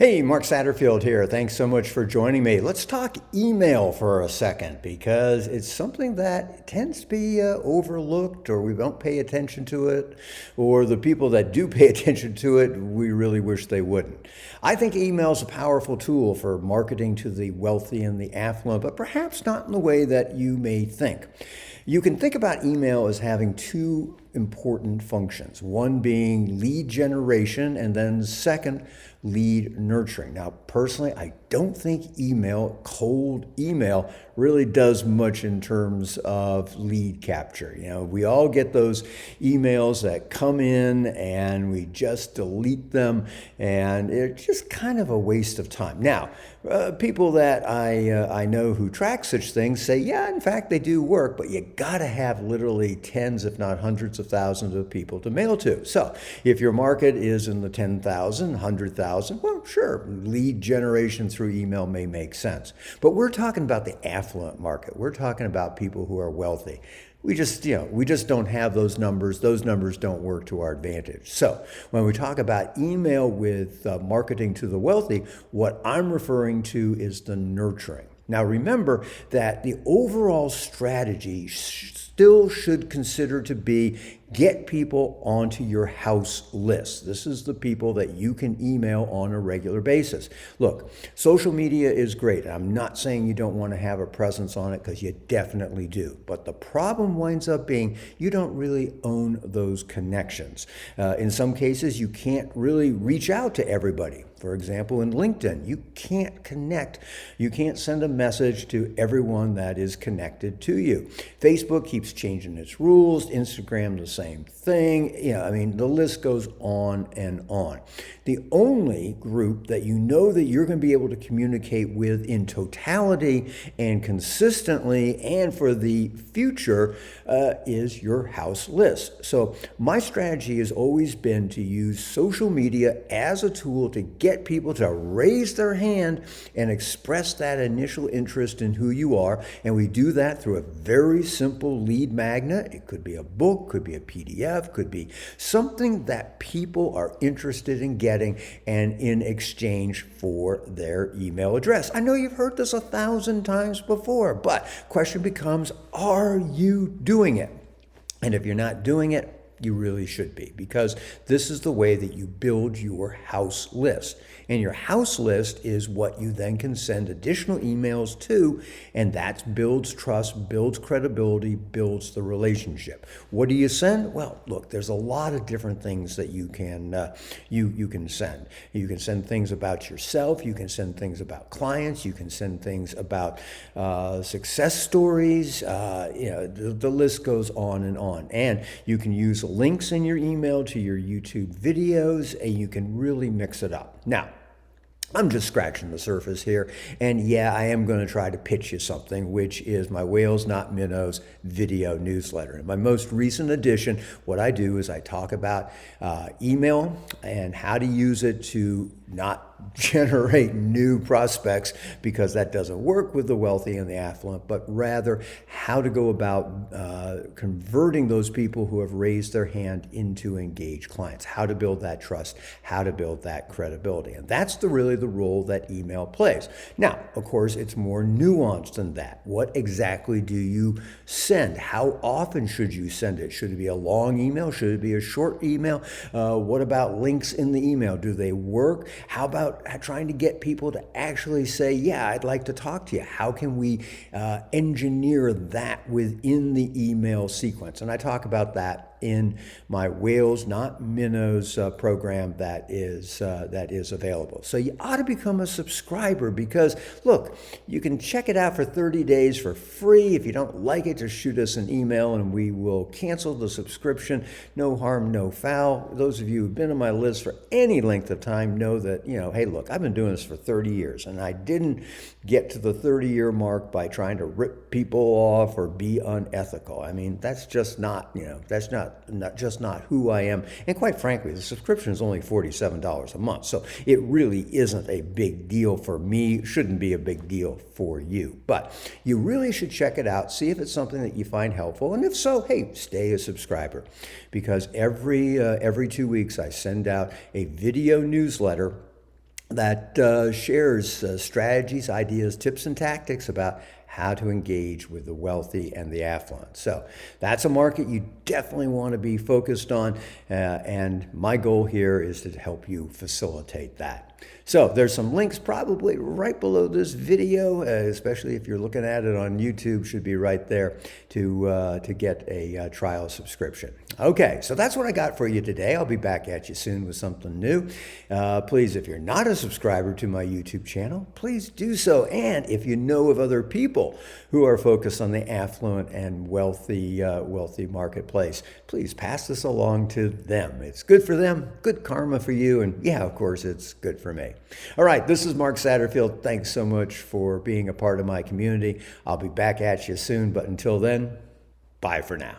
Hey, Mark Satterfield here. Thanks so much for joining me. Let's talk email for a second because it's something that tends to be overlooked, or we don't pay attention to it, or the people that do pay attention to it, we really wish they wouldn't. I think email is a powerful tool for marketing to the wealthy and the affluent, but perhaps not in the way that you may think. You can think about email as having two important functions, one being lead generation and then second, lead nurturing. Now, personally, I don't think cold email, really does much in terms of lead capture. We all get those emails that come in and we just delete them, and it's just kind of a waste of time. Now, people that I know who track such things say, yeah, in fact, they do work, but you gotta have literally tens, if not hundreds of thousands of people to mail to. So if your market is in the 10,000, 100,000, well, sure, lead generation through email may make sense. But we're talking about the affluent market. We're talking about people who are wealthy. We just don't have those numbers. Those numbers don't work to our advantage. So when we talk about email with marketing to the wealthy, what I'm referring to is the nurturing. Now remember that the overall strategy still should consider to be get people onto your house list. This is the people that you can email on a regular basis. Look, social media is great. I'm not saying you don't want to have a presence on it, because you definitely do. But the problem winds up being you don't really own those connections. In some cases, you can't really reach out to everybody. For example, in LinkedIn, you can't connect. You can't send a message to everyone that is connected to you. Facebook keeps changing its rules. Instagram, the same thing. The list goes on and on. The only group that you know that you're going to be able to communicate with in totality and consistently and for the future is your house list. So my strategy has always been to use social media as a tool to get people to raise their hand and express that initial interest in who you are. And we do that through a very simple lead magnet. It could be a book, could be a PDF, could be something that people are interested in getting and in exchange for their email address. I know you've heard this 1,000 times before, but question becomes, are you doing it? And if you're not doing it, you really should be, because this is the way that you build your house list. And your house list is what you then can send additional emails to, and that builds trust, builds credibility, builds the relationship. What do you send? Well, look, there's a lot of different things that you can you can send. You can send things about yourself. You can send things about clients. You can send things about success stories. The list goes on and on. And you can use links in your email to your YouTube videos, and you can really mix it up. Now, I'm just scratching the surface here, and yeah, I am going to try to pitch you something, which is my Whales Not Minnows video newsletter. In my most recent edition, what I do is I talk about email and how to use it to not generate new prospects, because that doesn't work with the wealthy and the affluent, but rather how to go about converting those people who have raised their hand into engaged clients, how to build that trust, how to build that credibility. And that's really the role that email plays. Now, of course, it's more nuanced than that. What exactly do you send? How often should you send it? Should it be a long email? Should it be a short email? What about links in the email? Do they work? How about trying to get people to actually say, yeah, I'd like to talk to you? How can we engineer that within the email sequence? And I talk about that in my Whales Not Minnows program that is available. So you ought to become a subscriber, because look, you can check it out for 30 days for free. If you don't like it, just shoot us an email and we will cancel the subscription. No harm, no foul. Those of you who've been on my list for any length of time know that, hey, look, I've been doing this for 30 years, and I didn't get to the 30-year mark by trying to rip people off or be unethical. I mean, that's just not, that's not who I am. And quite frankly, the subscription is only $47 a month. So it really isn't a big deal for me. Shouldn't be a big deal for you. But you really should check it out, see if it's something that you find helpful. And if so, hey, stay a subscriber. Because every 2 weeks I send out a video newsletter that shares strategies, ideas, tips, and tactics about how to engage with the wealthy and the affluent. So that's a market you definitely want to be focused on. And my goal here is to help you facilitate that. So there's some links probably right below this video, especially if you're looking at it on YouTube, should be right there to get a trial subscription. Okay, so that's what I got for you today. I'll be back at you soon with something new. Please, if you're not a subscriber to my YouTube channel, please do so. And if you know of other people who are focused on the affluent and wealthy marketplace, please pass this along to them. It's good for them, good karma for you, and yeah, of course, it's good for me. All right, this is Mark Satterfield. Thanks so much for being a part of my community. I'll be back at you soon, but until then, bye for now.